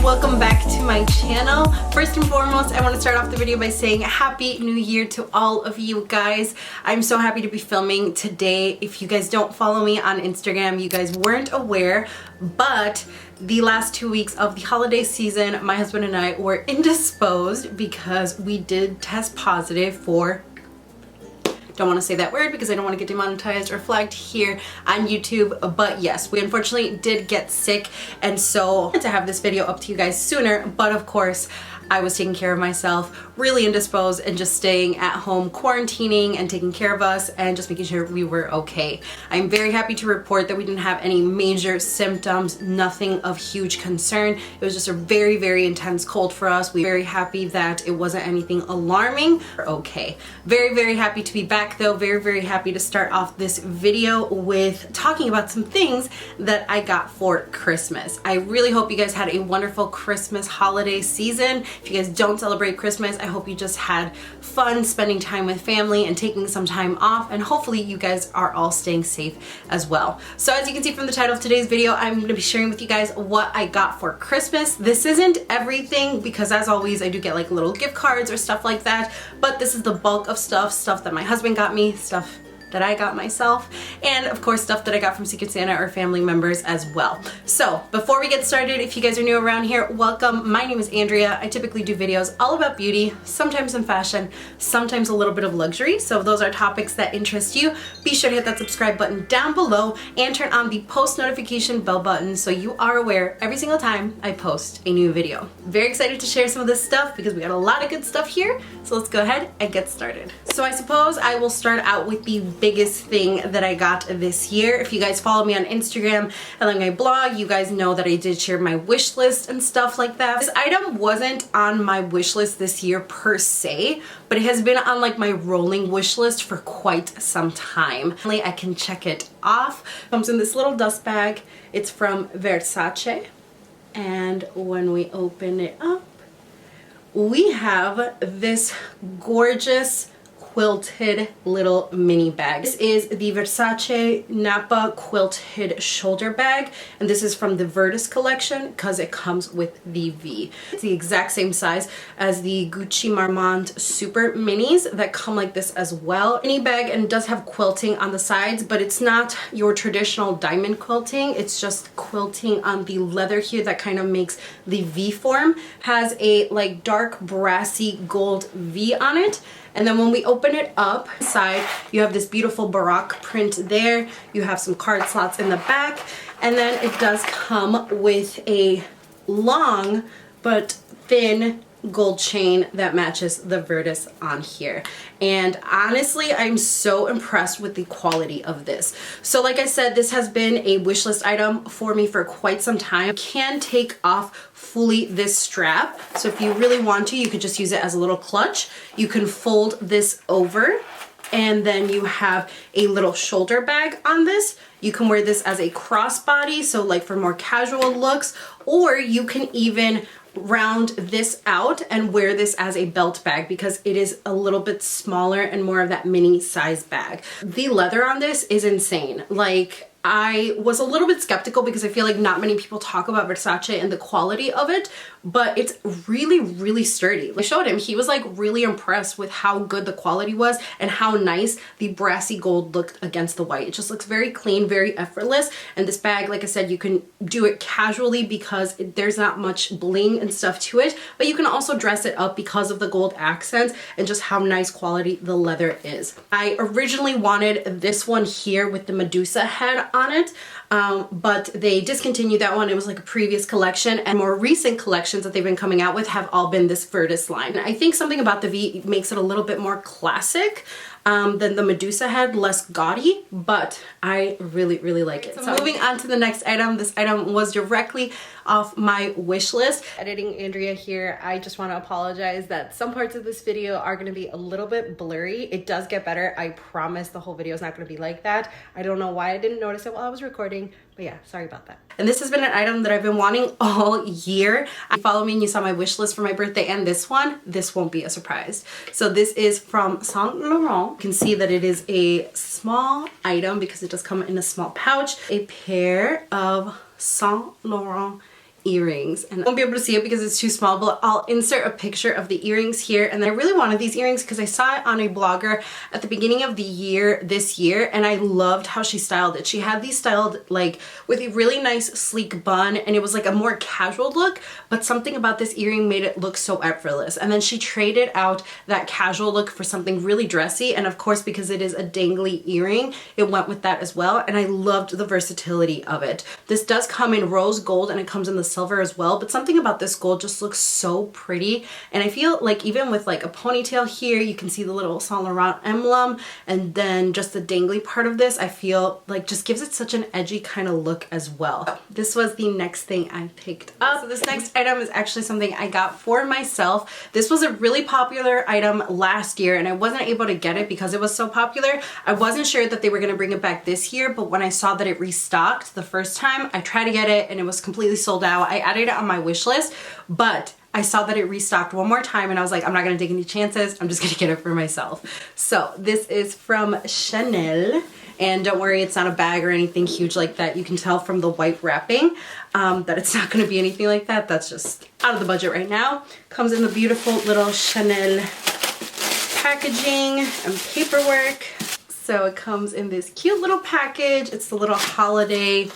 and welcome back to my channel. First and foremost, I want to start off the video by saying Happy New Year to all of you guys. I'm so happy to be filming today. If you guys don't follow me on Instagram, you guys weren't aware, but the last 2 weeks of the holiday season, my husband and I were indisposed because we did test positive for, don't want to say that word because I don't want to get demonetized or flagged here on YouTube, but yes, we unfortunately did get sick, and so I wanted to have this video up to you guys sooner, but of course I was taking care of myself, really indisposed, and just staying at home, quarantining and taking care of us and just making sure we were okay. I'm very happy to report that we didn't have any major symptoms, nothing of huge concern. It was just a very, very intense cold for us. We're very happy that it wasn't anything alarming. We're okay. Very, very happy to be back though. Very, very happy to start off this video with talking about some things that I got for Christmas. I really hope you guys had a wonderful Christmas holiday season. If you guys don't celebrate Christmas, I hope you just had fun spending time with family and taking some time off, and hopefully you guys are all staying safe as well. So as you can see from the title of today's video, I'm going to be sharing with you guys what I got for Christmas. This isn't everything because as always I do get like little gift cards or stuff like that, but this is the bulk of stuff that my husband got me, stuff that I got myself, and of course stuff that I got from Secret Santa or family members as well. So before we get started, if you guys are new around here, welcome. My name is Andrea. I typically do videos all about beauty, sometimes in fashion, sometimes a little bit of luxury. So if those are topics that interest you, be sure to hit that subscribe button down below and turn on the post notification bell button so you are aware every single time I post a new video. Very excited to share some of this stuff because we got a lot of good stuff here. So let's go ahead and get started. So I suppose I will start out with the biggest thing that I got this year. If you guys follow me on Instagram and on my blog, you guys know that I did share my wish list and stuff like that. This item wasn't on my wish list this year per se, but it has been on like my rolling wish list for quite some time. I can check it off. It comes in this little dust bag. It's from Versace, and when we open it up, we have this gorgeous quilted little mini bag. This is the Versace Napa quilted shoulder bag, and this is from the Versace collection because it comes with the V. It's the exact same size as the Gucci Marmont Super Minis that come like this as well. Mini bag, and does have quilting on the sides, but it's not your traditional diamond quilting. It's just quilting on the leather here that kind of makes the V form. Has a like dark brassy gold V on it. And then when we open it up, inside you have this beautiful Baroque print there. You have some card slots in the back, and then it does come with a long but thin gold chain that matches the Versace on here. And honestly, I'm so impressed with the quality of this. So like I said, this has been a wish list item for me for quite some time. You can take off fully this strap, so if you really want to, you could just use it as a little clutch. You can fold this over, and then you have a little shoulder bag on this. You can wear this as a crossbody, so like for more casual looks, or you can even round this out and wear this as a belt bag because it is a little bit smaller and more of that mini size bag. The leather on this is insane. Like, I was a little bit skeptical because I feel like not many people talk about Versace and the quality of it, but it's really, really sturdy. I showed him, he was like really impressed with how good the quality was and how nice the brassy gold looked against the white. It just looks very clean, very effortless. And this bag, like I said, you can do it casually because there's not much bling and stuff to it, but you can also dress it up because of the gold accents and just how nice quality the leather is. I originally wanted this one here with the Medusa head on it, but they discontinued that one. It was like a previous collection, and more recent collections that they've been coming out with have all been this Versace line. I think something about the V makes it a little bit more classic than the Medusa head, less gaudy, but I really, really like it. So moving on to the next item. This item was directly off my wish list. Editing Andrea here, I just want to apologize that some parts of this video are going to be a little bit blurry. It does get better. I promise the whole video is not going to be like that. I don't know why I didn't notice it while I was recording, but yeah, sorry about that. And this has been an item that I've been wanting all year. If you follow me and you saw my wish list for my birthday and this one, this won't be a surprise. So this is from Saint Laurent. You can see that it is a small item because it does come in a small pouch. A pair of Saint Laurent earrings, and I won't be able to see it because it's too small, but I'll insert a picture of the earrings here. And I really wanted these earrings because I saw it on a blogger at the beginning of the year this year, and I loved how she styled it. She had these styled like with a really nice sleek bun, and it was like a more casual look, but something about this earring made it look so effortless. And then she traded out that casual look for something really dressy, and of course because it is a dangly earring, it went with that as well, and I loved the versatility of it. This does come in rose gold and it comes in the silver as well, but something about this gold just looks so pretty. And I feel like even with like a ponytail here, you can see the little Saint Laurent emblem, and then just the dangly part of this, I feel like just gives it such an edgy kind of look as well. This was the next thing I picked up. So this next item is actually something I got for myself. This was a really popular item last year, and I wasn't able to get it because it was so popular. I wasn't sure that they were going to bring it back this year, but when I saw that it restocked the first time, I tried to get it and it was completely sold out. I added it on my wish list, but I saw that it restocked one more time and I was like, I'm not gonna take any chances. I'm just gonna get it for myself. So this is from Chanel, and don't worry, it's not a bag or anything huge like that. You can tell from the white wrapping that it's not gonna be anything like that. That's just out of the budget right now. Comes in the beautiful little Chanel packaging and paperwork. So it comes in this cute little package. It's the little holiday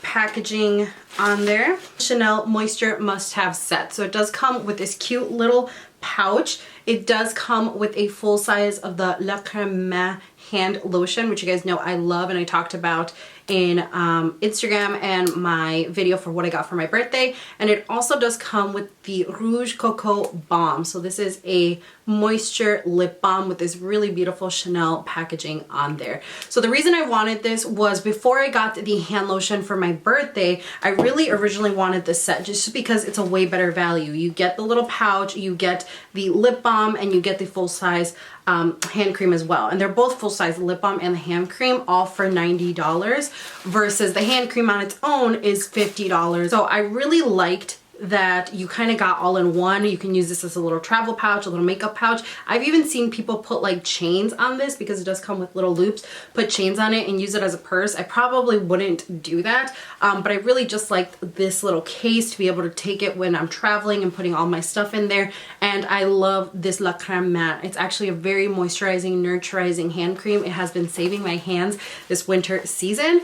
packaging on there. Chanel Moisture Must Have set. So it does come with this cute little pouch. It does come with a full size of the La Crème hand lotion, which you guys know I love and I talked about in Instagram and my video for what I got for my birthday. And it also does come with the Rouge Coco Balm. So this is a moisture lip balm with this really beautiful Chanel packaging on there. So the reason I wanted this was before I got the hand lotion for my birthday, I really originally wanted this set just because it's a way better value. You get the little pouch, you get the lip balm, and you get the full size hand cream as well. And they're both full size, the lip balm and the hand cream, all for $90 versus the hand cream on its own is $50. So I really liked that you kind of got all in one. You can use this as a little travel pouch, a little makeup pouch. I've even seen people put like chains on this because it does come with little loops, put chains on it and use it as a purse. I probably wouldn't do that, but I really just liked this little case to be able to take it when I'm traveling and putting all my stuff in there. And I love this La Crème Matte. It's actually a very moisturizing, nurturizing hand cream. It has been saving my hands this winter season.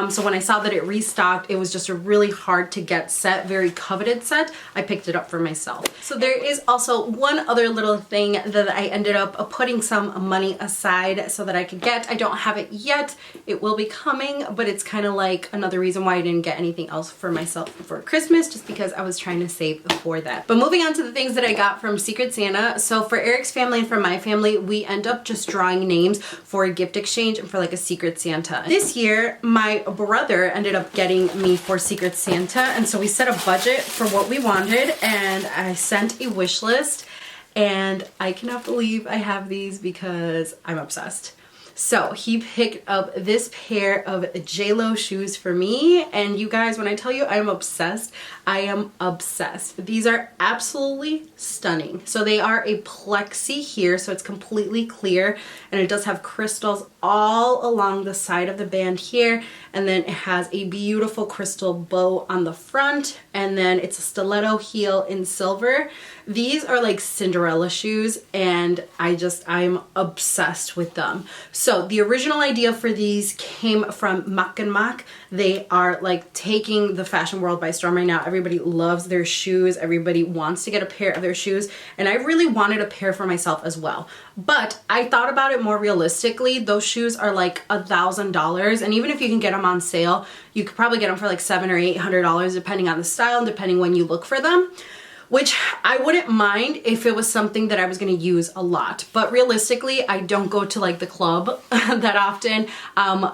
So when I saw that it restocked, it was just a really hard to get set, very coveted set. I picked it up for myself. So there is also one other little thing that I ended up putting some money aside so that I could get. I don't have it yet. It will be coming, but it's kind of like another reason why I didn't get anything else for myself for Christmas, just because I was trying to save for that. But moving on to the things that I got from Secret Santa. So for Eric's family and for my family, we end up just drawing names for a gift exchange and for like a Secret Santa. This year, my brother ended up getting me for Secret Santa, and so we set a budget for what we wanted, and I sent a wish list, and I cannot believe I have these because I'm obsessed. So he picked up this pair of JLo shoes for me, and you guys, when I tell you I'm obsessed, I am obsessed. These are absolutely stunning. So they are a plexi here, so it's completely clear, and it does have crystals all along the side of the band here, and then it has a beautiful crystal bow on the front, and then it's a stiletto heel in silver. These are like Cinderella shoes, and I'm obsessed with them. So the original idea for these came from Mac and Mac. They are like taking the fashion world by storm right now. Everybody loves their shoes. Everybody wants to get a pair of their shoes, and I really wanted a pair for myself as well. But I thought about it more realistically. Those shoes are like $1,000, and even if you can get them on sale, you could probably get them for like $700 or $800 depending on the style and depending when you look for them, which I wouldn't mind if it was something that I was going to use a lot. But realistically, I don't go to like the club that often.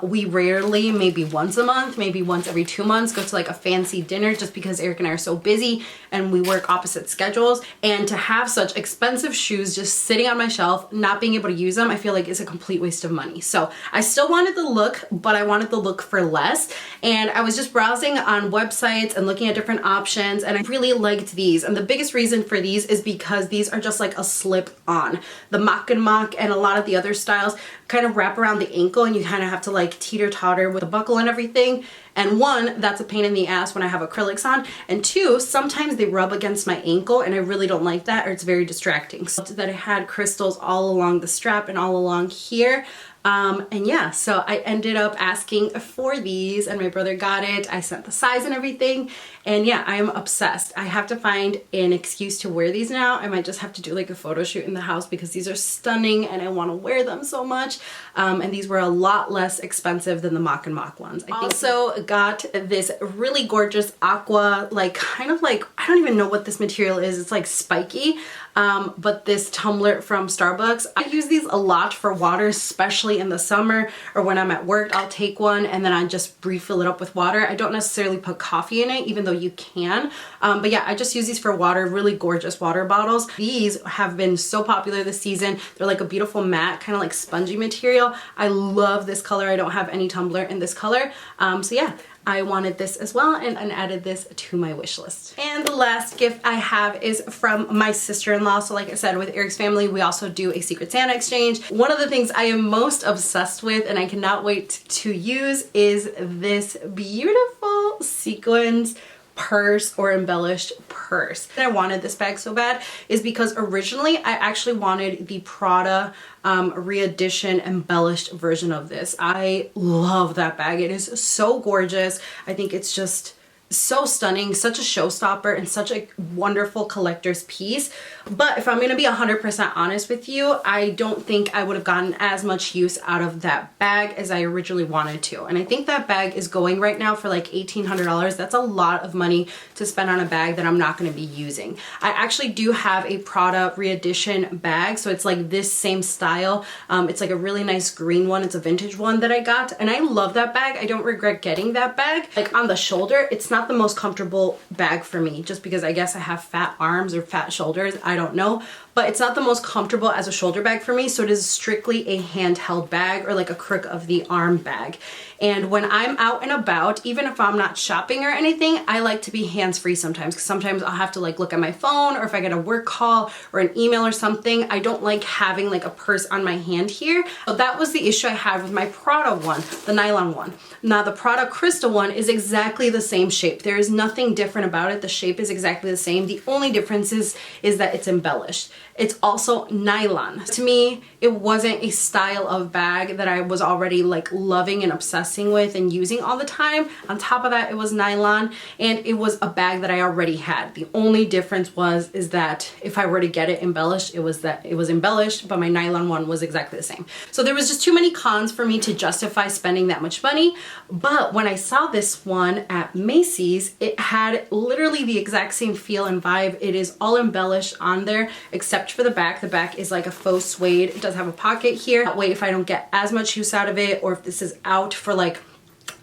We rarely, maybe once a month, maybe once every 2 months, go to like a fancy dinner, just because Eric and I are so busy and we work opposite schedules. And to have such expensive shoes just sitting on my shelf, not being able to use them, I feel like it's a complete waste of money. So I still wanted the look, but I wanted the look for less. And I was just browsing on websites and looking at different options, and I really liked these. And the biggest reason for these is because these are just like a slip on. The Mac and Mac and a lot of the other styles, kind of wrap around the ankle and you kind of have to like teeter-totter with the buckle and everything. And one, that's a pain in the ass when I have acrylics on. And two, sometimes they rub against my ankle and I really don't like that, or it's very distracting. So that it had crystals all along the strap and all along here. And yeah, so I ended up asking for these and my brother got it. I sent the size and everything. And yeah, I am obsessed. I have to find an excuse to wear these now. I might just have to do like a photo shoot in the house because these are stunning and I want to wear them so much. And these were a lot less expensive than the Mock and Mock ones. I also got this really gorgeous aqua, like kind of like, I don't even know what this material is. It's like spiky. But this tumbler from Starbucks, I use these a lot for water, especially in the summer or when I'm at work. I'll take one and then I just refill it up with water. I don't necessarily put coffee in it, even though you can. But yeah, I just use these for water, really gorgeous water bottles. These have been so popular this season. They're like a beautiful matte, kind of like spongy material. I love this color. I don't have any tumbler in this color. So yeah, I wanted this as well and added this to my wish list. And the last gift I have is from my sister-in-law. So like I said, with Eric's family, we also do a Secret Santa exchange. One of the things I am most obsessed with and I cannot wait to use is this beautiful sequins purse or embellished purse. And I wanted this bag so bad is because originally I actually wanted the Prada re-edition embellished version of this. I love that bag. It is so gorgeous. I think it's just so stunning, such a showstopper and such a wonderful collector's piece. But if I'm gonna be 100% honest with you, I don't think I would have gotten as much use out of that bag as I originally wanted to. And I think that bag is going right now for like $1,800. That's a lot of money to spend on a bag that I'm not gonna be using. I actually do have a Prada re-edition bag. So it's like this same style. It's like a really nice green one. It's a vintage one that I got. And I love that bag. I don't regret getting that bag. Like on the shoulder, it's not the most comfortable bag for me, just because I guess I have fat arms or fat shoulders. I don't know, but it's not the most comfortable as a shoulder bag for me. So it is strictly a handheld bag or like a crook of the arm bag. And when I'm out and about, even if I'm not shopping or anything, I like to be hands-free sometimes, because sometimes I'll have to like look at my phone, or if I get a work call or an email or something, I don't like having like a purse on my hand here. So that was the issue I had with my Prada one, the nylon one. Now the Prada Crystal one is exactly the same shape. There is nothing different about it. The shape is exactly the same. The only difference is that it's embellished. It's also nylon. To me, it wasn't a style of bag that I was already like loving and obsessing with and using all the time. On top of that, it was nylon and it was a bag that I already had. The only difference is that if I were to get it embellished, it was embellished, but my nylon one was exactly the same. So there was just too many cons for me to justify spending that much money. But when I saw this one at Macy's, it had literally the exact same feel and vibe. It is all embellished on there except for the back. The back is like a faux suede. It does have a pocket here. That way, if I don't get as much use out of it, or if this is out for like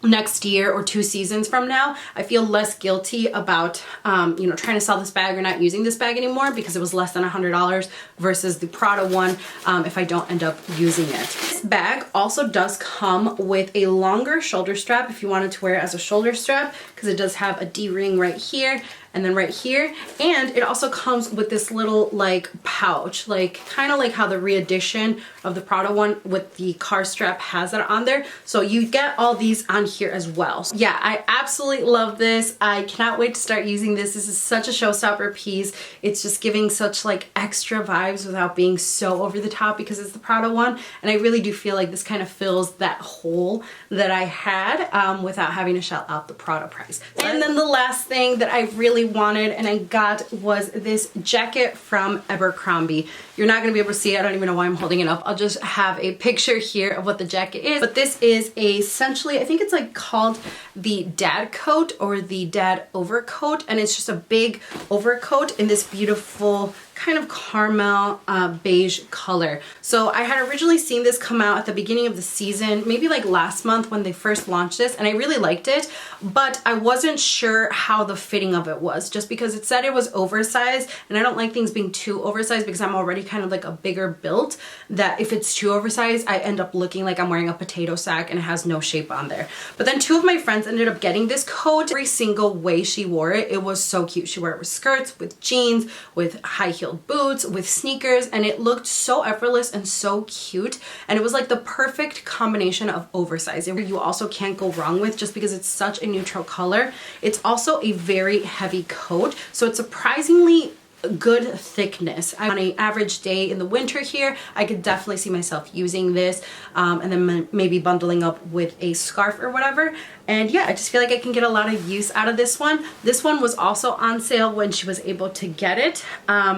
next year or 2 seasons from now, I feel less guilty about you know, trying to sell this bag or not using this bag anymore, because it was less than $100 versus the Prada one if I don't end up using it. This bag also does come with a longer shoulder strap if you wanted to wear it as a shoulder strap, because it does have a D-ring right here and then right here. And it also comes with this little like pouch, like kind of like how the re-edition of the Prada one with the car strap has that on there. So you get all these on here as well. So yeah, I absolutely love this. I cannot wait to start using this. This is such a showstopper piece. It's just giving such like extra vibes without being so over the top, because it's the Prada one. And I really do feel like this kind of fills that hole that I had without having to shell out the Prada price. And then the last thing that I really wanted and I got was this jacket from Abercrombie. You're not going to be able to see it. I don't even know why I'm holding it up. I'll just have a picture here of what the jacket is. But this is essentially, I think it's like called the dad coat or the dad overcoat. And it's just a big overcoat in this beautiful kind of caramel beige color. So I had originally seen this come out at the beginning of the season, maybe like last month when they first launched this, and I really liked it, but I wasn't sure how the fitting of it was, just because it said it was oversized, and I don't like things being too oversized because I'm already kind of like a bigger build, that if it's too oversized, I end up looking like I'm wearing a potato sack and it has no shape on there. But then 2 of my friends ended up getting this coat. Every single way she wore it, it was so cute. She wore it with skirts, with jeans, with high heels high-heeled boots with sneakers, and it looked so effortless and so cute. And it was like the perfect combination of oversized. You also can't go wrong with, just because it's such a neutral color. It's also a very heavy coat, so it's surprisingly good thickness. On an average day in the winter here, I could definitely see myself using this, and then maybe bundling up with a scarf or whatever. And yeah, I just feel like I can get a lot of use out of this one. This one was also on sale when she was able to get it,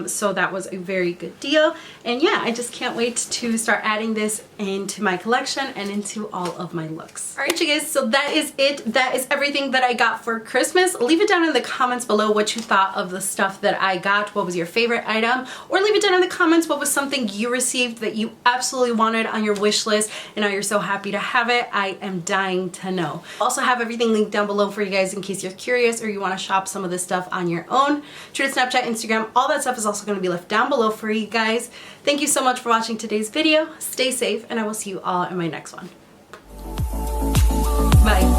so that was a very good deal. And yeah, I just can't wait to start adding this into my collection and into all of my looks. All right, you guys, so that is it. That is everything that I got for Christmas. Leave it down in the comments below what you thought of the stuff that I got. What was your favorite item? Or leave it down in the comments what was something you received that you absolutely wanted on your wish list and now you're so happy to have it. I am dying to know. Also have everything linked down below for you guys in case you're curious or you want to shop some of this stuff on your own. Twitter, Snapchat, Instagram, all that stuff is also going to be left down below for you guys. Thank you so much for watching today's video. Stay safe, and I will see you all in my next one. Bye.